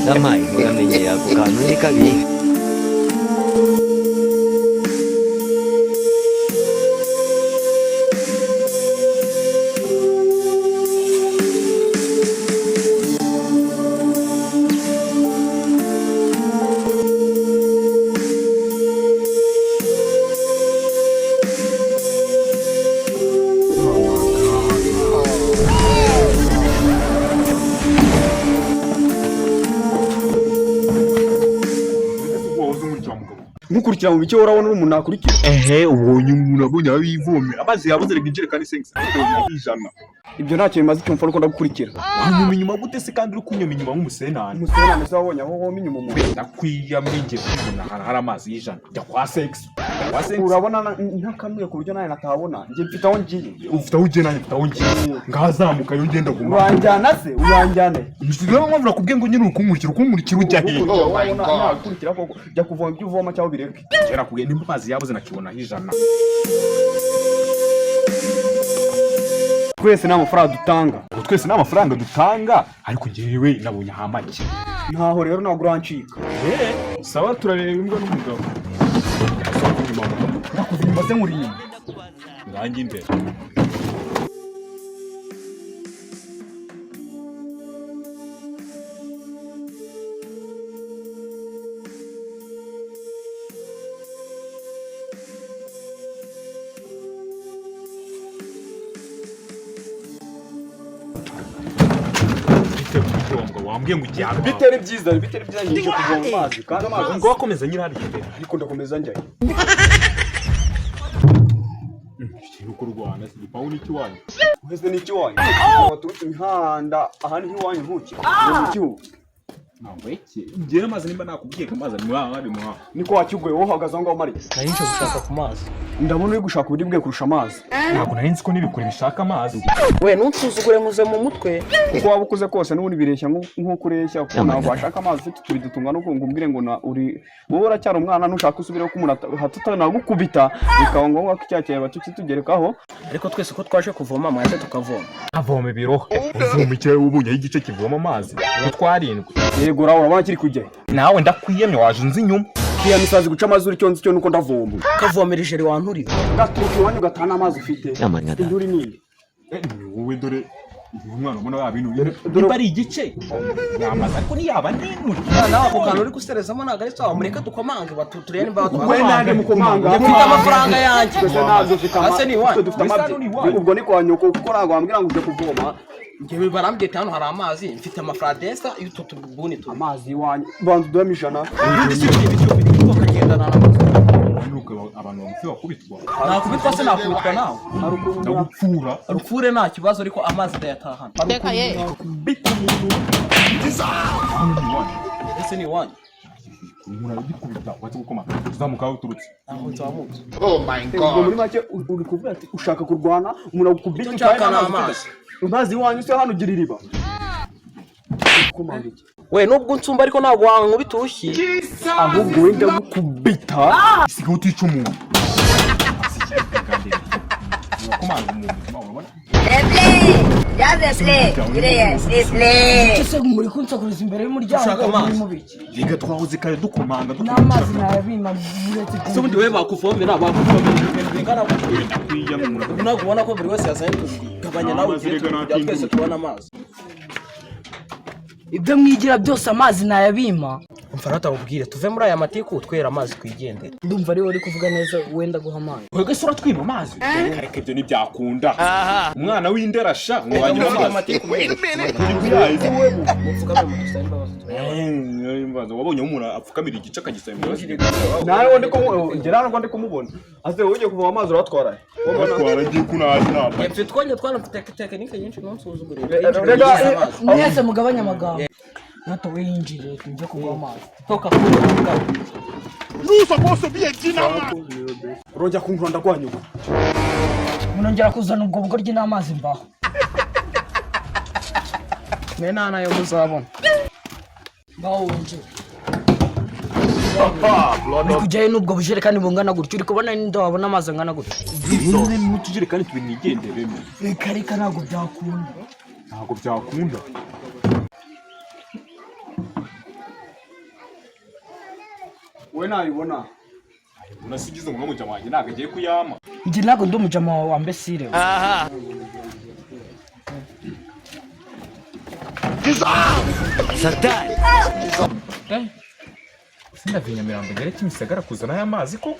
Damai mengenai aku kan ini kali. Mukurikira mu bice urabona umuntu akurikira ubonye umuntu abonye abivomera amazi yabuze rega injerekani sense ijana ibyo ntacyo bimaze cyumva uko ndagukurikira wanyuma inyuma gute se kandi uri kunyuma inyuma nk'umusenani se wabonye aho womye inyuma mu ndakwiyamije kubona hari amazi y'ijana jya kwa sex urabona ntakanuye ku buryo nawe natabona nje mfite aho ngiye ufite aho ugiye nawe mfite aho ngiye ngazamuka yo ngenda guma uranjyana se uranjyana nshizwe mpamvu nakubwiye ngo nyine ukumurikira ujya he nakurikira koko jya kuvoma ibyo uvoma cyangwa bireke kera kubwiye nimba amazi yabuze nakibona ijana twese n'amafaranga dutanga twese n'amafaranga dutanga ariko ngewe nabonye hamake ntaho rero ntabwo urancika sawa turareba imbwa n'umugabo ndakuvimba se nkuriye ngange imbere wambwiye ngo ujyana biteri byiza nyinshi kuvoma amazi kandi amazi ngo wakomeza nyira hari imbere ariko ndakomeza njyayo uko Rwanda si Paul iki wanyu wese niki wanyu waturutse imihanda aha ni iwanyu ntuki niki Naweke ngere amazi nimba nakubwiye ko amazi ari muri muha niko wacyugoye wowe uhagaze aho ngaho mari nayinje gushaka ku mazi ndabona uri gushaka ubudi bwe kurusha amazi ntabwo nari nzi ko nibikora bishaka amazi we ntusuzugure muze mu mutwe kuko waba ukuze kose n'ubundi bireshya nk'uko ureshya kuko ntabwo washaka amazi ufite tubidutunga no ngumbwire ngo na uri wowe uracyari umwana nushaka usubireho ko umuntu hatutanagukubita bikaba ngombwa ko icyacyeye batugerekaho ariko twese ko twaje kuvoma amazi tukavoma avoma ibiroho uvoma icyayi ubunye igice kivoma amazi twarindwe yego urabona kiri kujya nawe ndakwiyemye waje unzi inyuma kiya misazi guca amazuri cyonzi cyo nuko ndavoma kavomera ijeri wanturira gaturuka iwanyu gatana amazi ufite induri nini wowe dore umwana ubona wabintu niba ari igice yamaze ariko niyaba n'imuri nawe ako kantu uri guserezamo ntabwo ari sawa mureke dukomange baturere nimba we nande mukomanga dufite amafaranga yanjye ntabwo dufite ase ni wanyu dufite amabye ubwo ni kwa nyoko kuko ntabwo wambwira ngo uje kuvoma ngewe barambye hano hari amazi mfite amafaranga desa y'utu tubuni tu amazi iwanyu bantu duhame ijana ibyo kagendana n'amazi nuko abantu bamufite bakubitwa nakubitwa se nakubitwa nawe ndagupfura rupfure nta kibazo ariko amazi ndayatahana Teka ye bita umuntu ese ni wanyu umuntu agikubita wacu gukoma uzamuka uturutse aho nzamutse oh my ubwo muri god make uri kuvuga ati ushaka kurwana umuntu agukubita nshaka n'amazi amazi iwanyu se hano ugira iriba komanga iki we nubwo unsumba ariko ntabwo wankubita urushyi ahubwo wenda gukubita isigaye utica umuntu komanga umuntu urabona ese muri kunsakuriza imbere y'umuryango mu biki yiga twahoze kare dukomanga n'amazi nayabima buretse se ubundi we bakuvomera ibintu bingana kwiyamura ntabwo ubona ko buri wese yazanye tugabanya nawe ugiye kujya twese tubona amazi ibyo mwigira byose amazi nayabima umva natabubwire tuve muri aya matiku twera amazi twigendere ndumva ari wowe uri kuvuga neza wenda guha amazi wege sura twima amazi kareka ibyo ntibyakunda umwana w'inderasha ngo wanyuma amazi wabonye umuntu apfukamira igice akagisaba imbabazi nawe wende ko ngera hano ndi kumubona ase ugiye kuvoma amazi uratwara uratwara ngiye kunaje ntabwo mfite twonye twanafite tekinike nyinshi nonsuzugure mwese mugabanya amagambo nato winjire njye kugwa amazi toka kuri You supposed to be a dinner. Roja kunkuranda kwanyuka. Munongera kuzana ubwo bugoryi n'amazi mbaho. Mena nayo muzabona. Bawo nje. Nikujaye n'ubwo bujerekani bungana gutyo uri kubona n'inda wabona amazi angana gutyo. None n'utujerekani tubinigenderemo. Reka ntabwo byakunda. Ntabwo byakunda. We nayibona. Unasigize ngo n'umujama wanjye ntabwo agiye kuyama. Njye ntabwo ndi umujama wawe wa mbesire. Aha. Satani. Sinda vinya mirambo ngere kimisagara kuzana aya mazi koko.